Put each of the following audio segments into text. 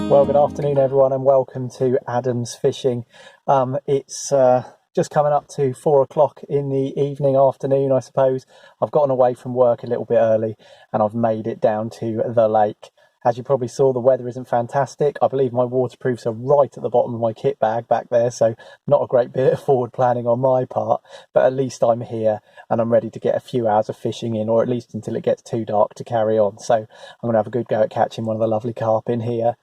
Well, good afternoon everyone and welcome to Adam's Fishing. It's just coming up to 4 o'clock in the afternoon, I suppose. I've gotten away from work a little bit early and I've made it down to the lake. As you probably saw, the weather isn't fantastic. I believe my waterproofs are right at the bottom of my kit bag back there, so not a great bit of forward planning on my part, but at least I'm here and I'm ready to get a few hours of fishing in, or at least until it gets too dark to carry on. So I'm going to have a good go at catching one of the lovely carp in here.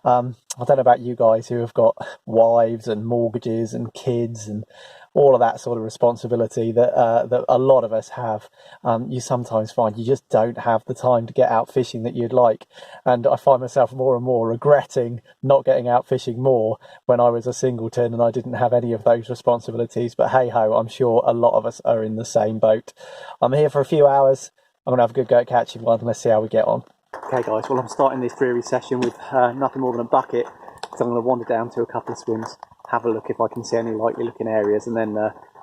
I don't know about you guys who have got wives and mortgages and kids and all of that sort of responsibility that a lot of us have. You sometimes find you just don't have the time to get out fishing that you'd like. And I find myself more and more regretting not getting out fishing more when I was a singleton and I didn't have any of those responsibilities. But hey ho, I'm sure a lot of us are in the same boat. I'm here for a few hours. I'm going to have a good go at catching one. Let's see how we get on. Okay guys, well I'm starting this dreary session with nothing more than a bucket, so I'm going to wander down to a couple of swims, have a look if I can see any likely looking areas, and then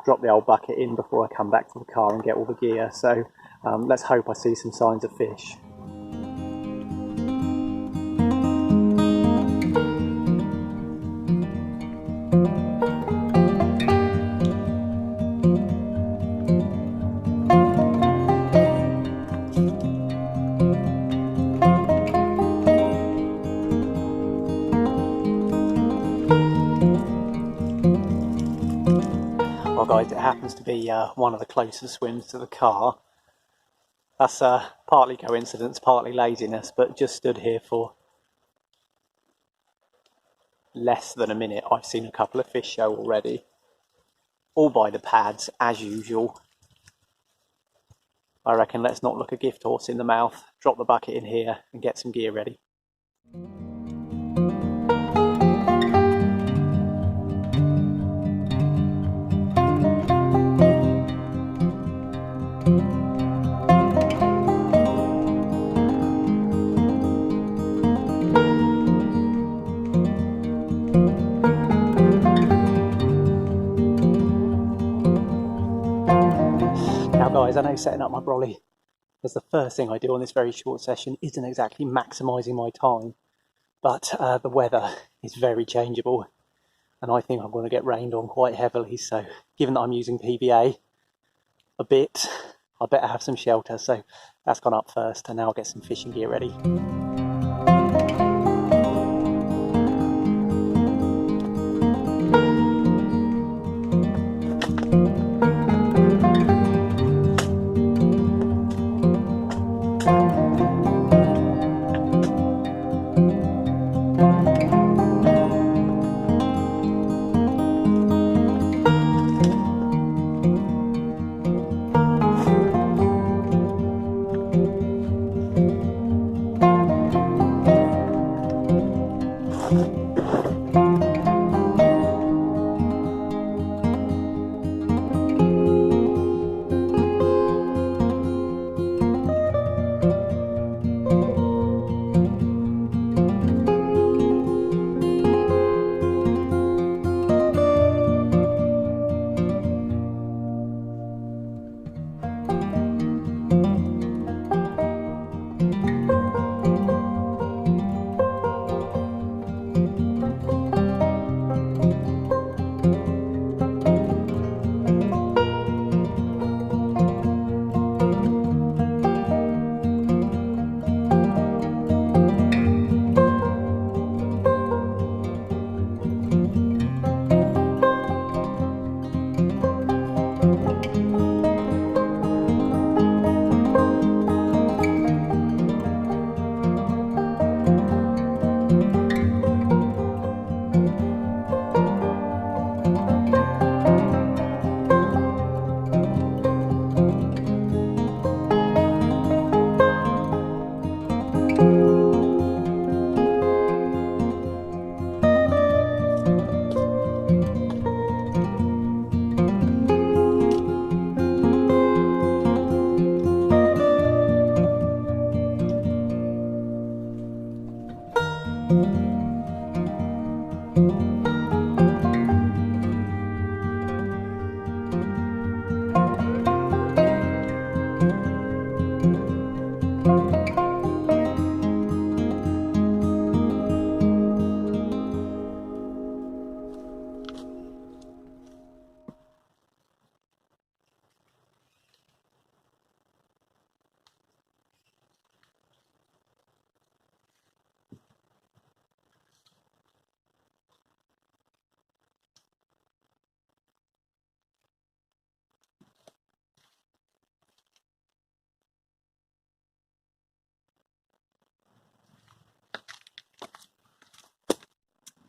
drop the old bucket in before I come back to the car and get all the gear. So let's hope I see some signs of fish. Well guys, it happens to be one of the closest swims to the car. That's partly coincidence, partly laziness, but just stood here for less than a minute. I've seen a couple of fish show already, all by the pads as usual. I reckon let's not look a gift horse in the mouth, drop the bucket in here and get some gear ready. Now guys, I know setting up my brolly as the first thing I do on this very short session isn't exactly maximising my time, but the weather is very changeable and I think I'm going to get rained on quite heavily, so given that I'm using PVA a bit, I better have some shelter, so that's gone up first and now I'll get some fishing gear ready.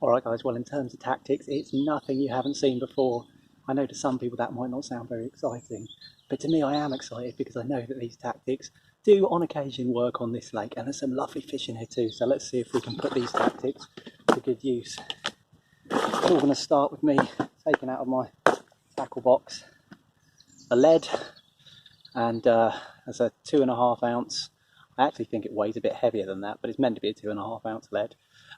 Alright guys, well in terms of tactics, it's nothing you haven't seen before. I know to some people that might not sound very exciting, but to me I am excited because I know that these tactics do on occasion work on this lake, and there's some lovely fish in here too, so let's see if we can put these tactics to good use. It's all going to start with me taking out of my tackle box a lead, and as a 2.5 ounce, I actually think it weighs a bit heavier than that, but it's meant to be a 2.5 ounce lead.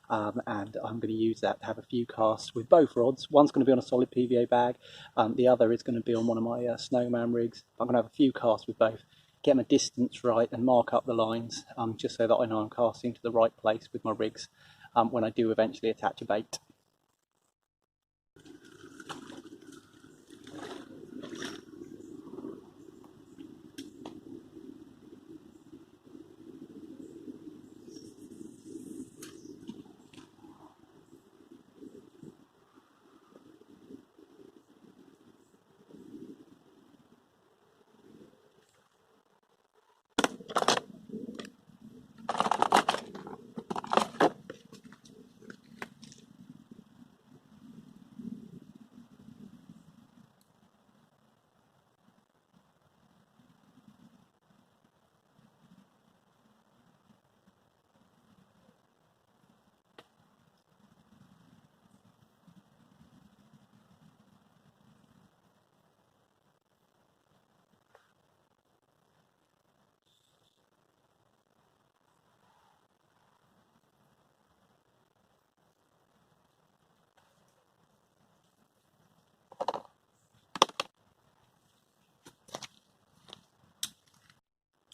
And I'm going to use that to have a few casts with both rods. One's going to be on a solid PVA bag, the other is going to be on one of my snowman rigs. I'm going to have a few casts with both, get my distance right and mark up the lines, just so that I know I'm casting to the right place with my rigs when I do eventually attach a bait.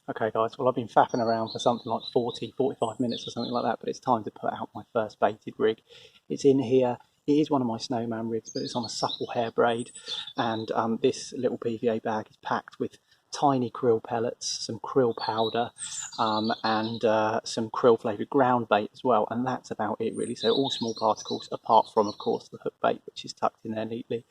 Okay guys, well I've been faffing around for something like 45 minutes or something like that, but it's time to put out my first baited rig. It's in here, it is one of my snowman rigs, but it's on a supple hair braid, and this little PVA bag is packed with tiny krill pellets, some krill powder, and some krill flavoured ground bait as well, and that's about it really. So all small particles, apart from of course the hook bait, which is tucked in there neatly.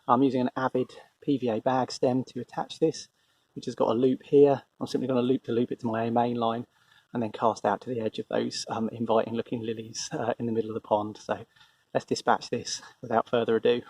I'm using an Avid PVA bag stem to attach this, which has got a loop here. I'm simply going to loop it to my main line and then cast out to the edge of those inviting looking lilies in the middle of the pond. So let's dispatch this without further ado.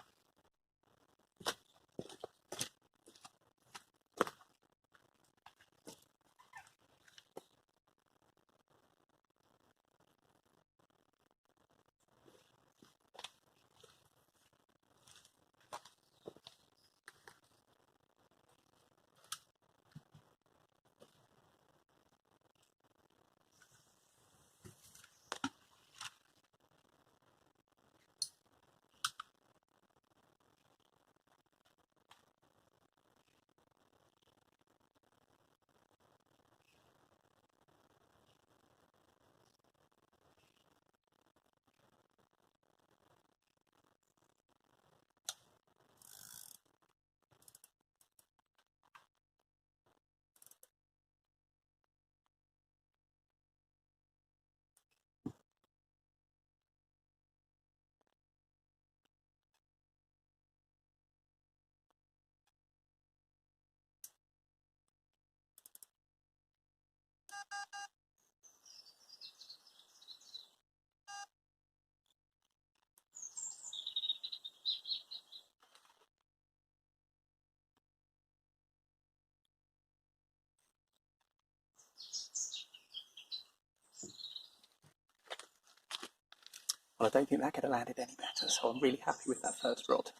Well, I don't think that could have landed any better, so I'm really happy with that first rod.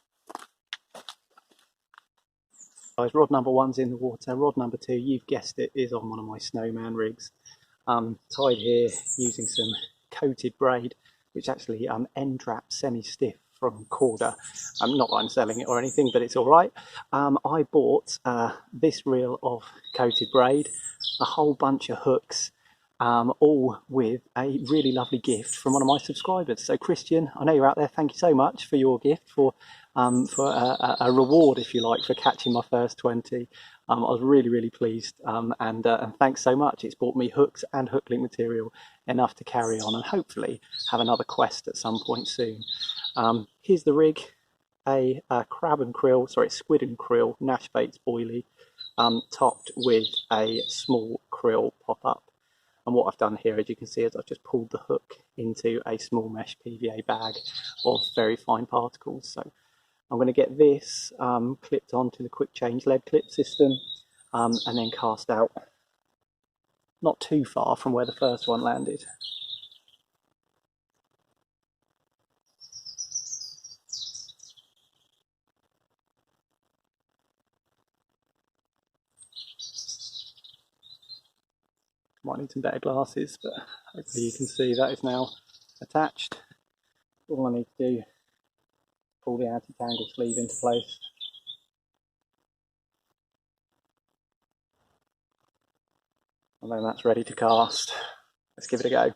Guys, rod number one's in the water. Rod number two, you've guessed it, is on one of my snowman rigs. Tied here using some coated braid, which actually end wrap semi-stiff from Corda. Not that I'm selling it or anything, but it's all right. I bought this reel of coated braid, a whole bunch of hooks, all with a really lovely gift from one of my subscribers. So Christian, I know you're out there. Thank you so much for your gift, for a reward, if you like, for catching my first 20. I was really pleased, and thanks so much. It's bought me hooks and hook link material enough to carry on and hopefully have another quest at some point soon. Here's the rig, a crab and krill, sorry, squid and krill Nash Baits boilie, topped with a small krill pop-up. And what I've done here, as you can see, is I've just pulled the hook into a small mesh PVA bag of very fine particles. So I'm going to get this clipped onto the quick change lead clip system, and then cast out not too far from where the first one landed. Might need some better glasses, but hopefully you can see that is now attached. All I need to do, pull the anti-tangle sleeve into place. And then that's ready to cast. Let's give it a go.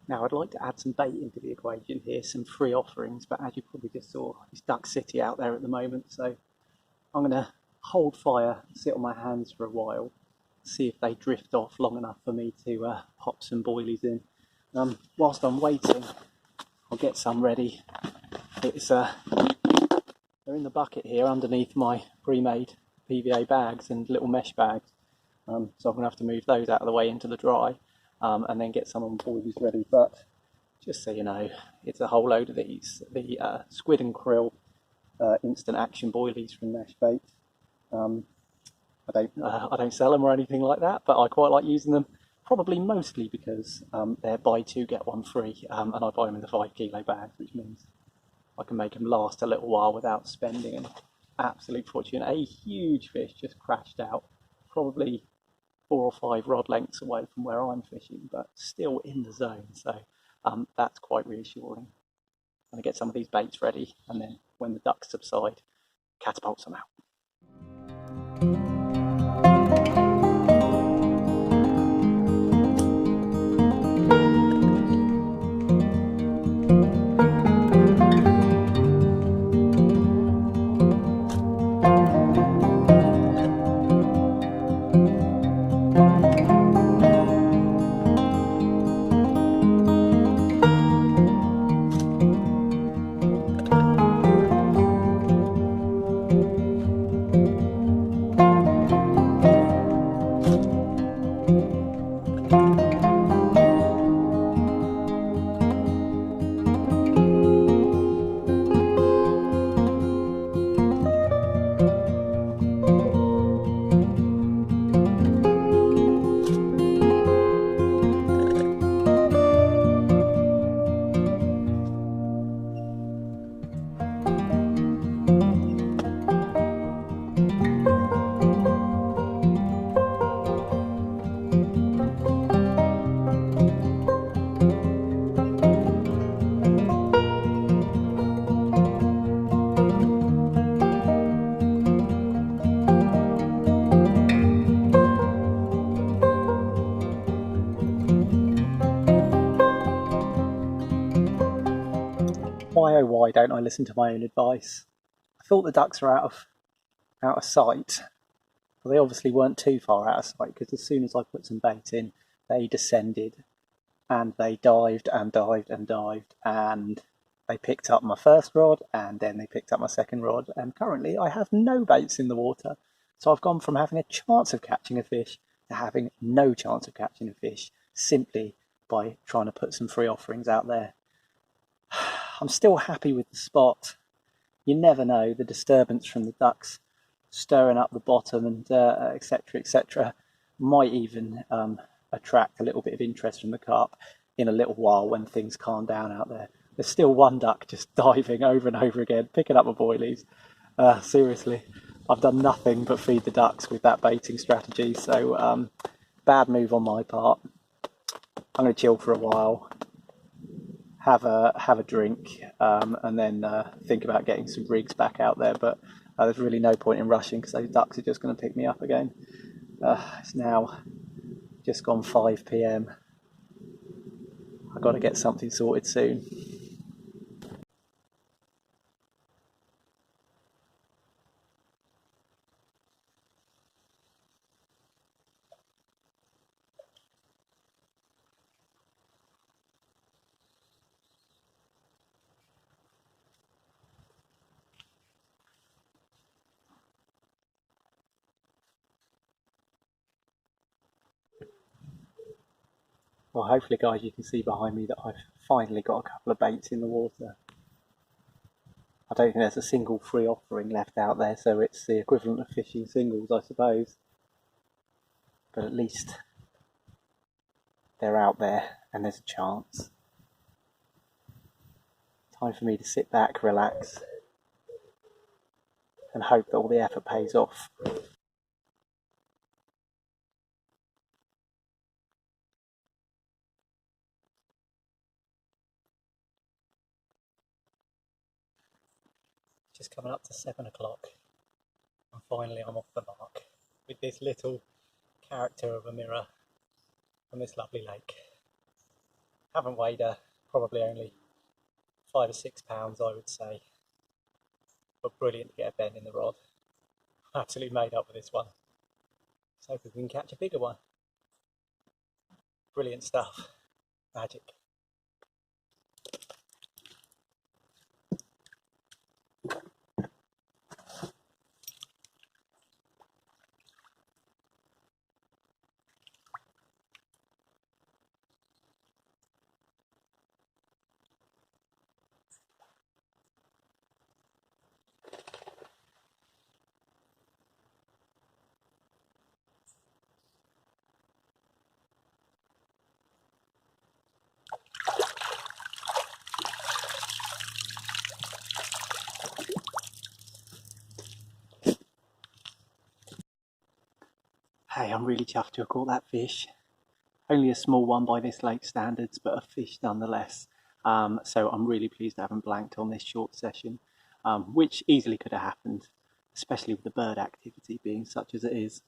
Now I'd like to add some bait into the equation here, some free offerings, but as you probably just saw, it's Duck City out there at the moment, so I'm going to hold fire, sit on my hands for a while, see if they drift off long enough for me to pop some boilies in. Whilst I'm waiting, I'll get some ready. It's they're in the bucket here underneath my pre-made PVA bags and little mesh bags, so I'm going to have to move those out of the way into the dry. And then get some on boilies ready. But just so you know, it's a whole load of these, the squid and krill instant action boilies from Nash Baits. I don't sell them or anything like that, but I quite like using them. Probably mostly because they're buy two get one free, and I buy them in the 5 kilo bags, which means I can make them last a little while without spending an absolute fortune. A huge fish just crashed out, probably 4 or 5 rod lengths away from where I'm fishing, but still in the zone, so that's quite reassuring. I'm going to get some of these baits ready, and then when the ducks subside, catapult some out. why don't I listen to my own advice? I thought the ducks were out of sight, but they obviously weren't too far out of sight, because as soon as I put some bait in, they descended and they dived and dived and dived, and they picked up my first rod, and then they picked up my second rod, and currently I have no baits in the water. So I've gone from having a chance of catching a fish to having no chance of catching a fish, simply by trying to put some free offerings out there. I'm still happy with the spot. You never know, the disturbance from the ducks stirring up the bottom and etc, etc, might even attract a little bit of interest from the carp in a little while when things calm down out there. There's still one duck just diving over and over again, picking up my boilies. Seriously, I've done nothing but feed the ducks with that baiting strategy, so bad move on my part. I'm going to chill for a while, have a drink, and then think about getting some rigs back out there, but there's really no point in rushing because those ducks are just going to pick me up again. It's now just gone 5 p.m. I've got to get something sorted soon. Well, hopefully, guys, you can see behind me that I've finally got a couple of baits in the water. I don't think there's a single free offering left out there, so it's the equivalent of fishing singles, I suppose. But at least they're out there and there's a chance. Time for me to sit back, relax, and hope that all the effort pays off. Just coming up to 7 o'clock, and finally I'm off the mark with this little character of a mirror from this lovely lake. Haven't weighed her, probably only 5 or 6 pounds, I would say, but brilliant to get a bend in the rod. Absolutely made up with this one. So hope we can catch a bigger one. Brilliant stuff. Magic. Hey, I'm really chuffed to have caught that fish. Only a small one by this lake standards, but a fish nonetheless. So I'm really pleased I haven't blanked on this short session, which easily could have happened, especially with the bird activity being such as it is.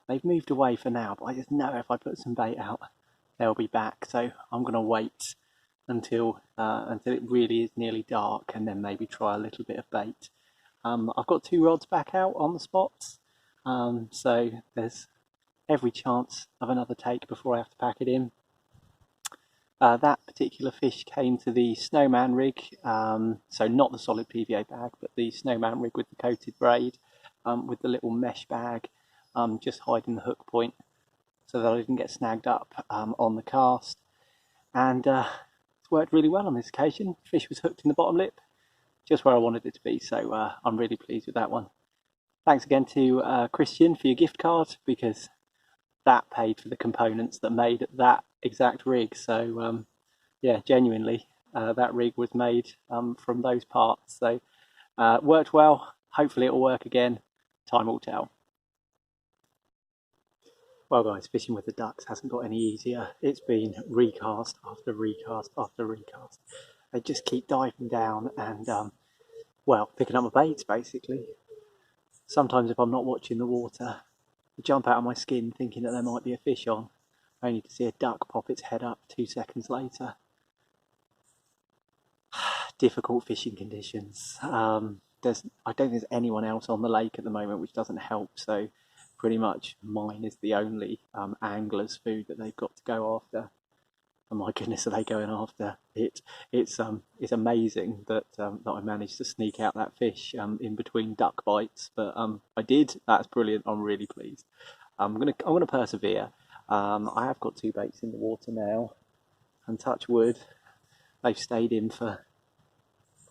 They've moved away for now, but I just know if I put some bait out, they'll be back. So I'm going to wait until it really is nearly dark, and then maybe try a little bit of bait. I've got 2 rods back out on the spots, so there's every chance of another take before I have to pack it in. That particular fish came to the snowman rig, so not the solid PVA bag, but the snowman rig with the coated braid, with the little mesh bag, just hiding the hook point so that I didn't get snagged up on the cast. And it's worked really well on this occasion. Fish was hooked in the bottom lip, just where I wanted it to be, so I'm really pleased with that one. Thanks again to Christian for your gift card, because that paid for the components that made that exact rig. So yeah, genuinely, that rig was made from those parts. So worked well. Hopefully it will work again. Time will tell. Well, guys, fishing with the ducks hasn't got any easier. It's been recast after recast after recast. They just keep diving down and well, picking up my baits basically. Sometimes if I'm not watching the water, I jump out of my skin thinking that there might be a fish on, only to see a duck pop its head up 2 seconds later. difficult fishing conditions. I don't think there's anyone else on the lake at the moment, which doesn't help. So pretty much mine is the only angler's food that they've got to go after. And my goodness, are they going after it? It's amazing that I managed to sneak out that fish in between duck bites, but I did. That's brilliant. I'm really pleased. I'm gonna persevere. I have got 2 baits in the water now, and touch wood, they've stayed in for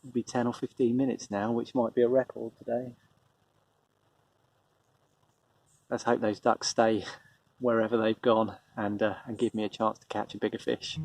probably 10 or 15 minutes now, which might be a record today. Let's hope those ducks stay wherever they've gone and give me a chance to catch a bigger fish.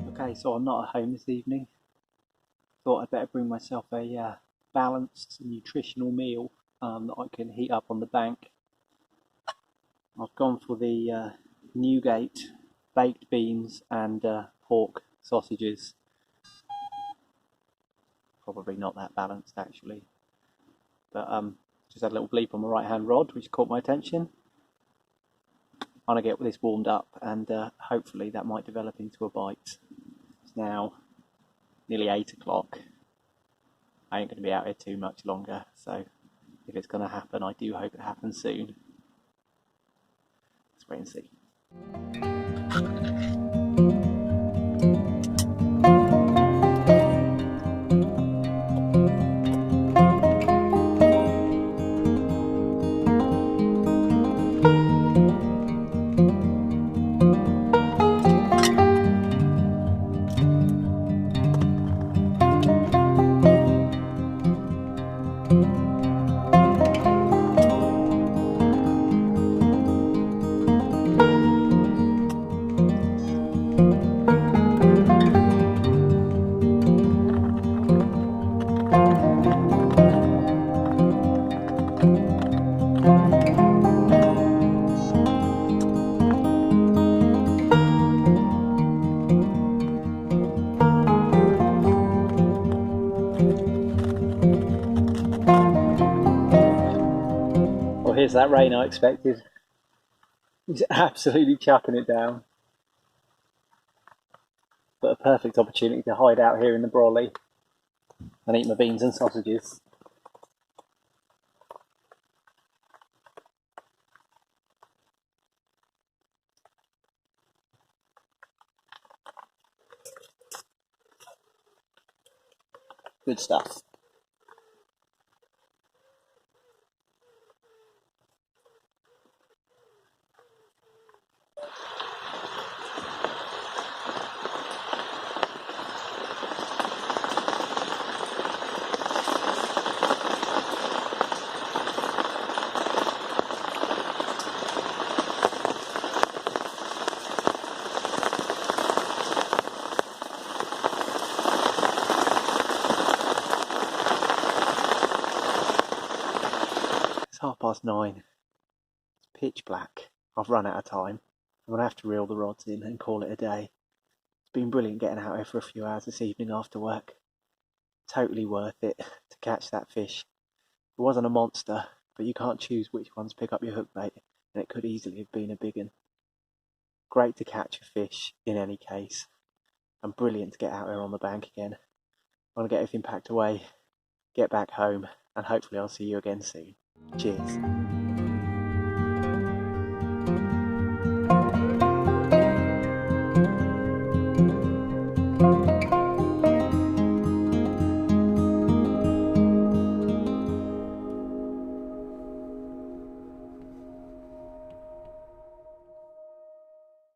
Okay, so I'm not at home this evening. Thought I'd better bring myself a balanced nutritional meal that I can heat up on the bank. I've gone for the Newgate baked beans and pork sausages. Probably not that balanced actually, but just had a little bleep on my right hand rod which caught my attention. I'm going to get this warmed up and hopefully that might develop into a bite. It's now nearly 8 o'clock. I ain't going to be out here too much longer, so if it's going to happen, I do hope it happens soon. Let's wait and see. Here's that rain I expected. He's absolutely chucking it down. But a perfect opportunity to hide out here in the brolly and eat my beans and sausages. Good stuff. It's 9:30. It's pitch black. I've run out of time. I'm going to have to reel the rods in and call it a day. It's been brilliant getting out here for a few hours this evening after work. Totally worth it to catch that fish. It wasn't a monster, but you can't choose which ones pick up your hook bait, and it could easily have been a big one. Great to catch a fish in any case, and brilliant to get out here on the bank again. I'm going to get everything packed away, get back home, and hopefully I'll see you again soon. Cheers.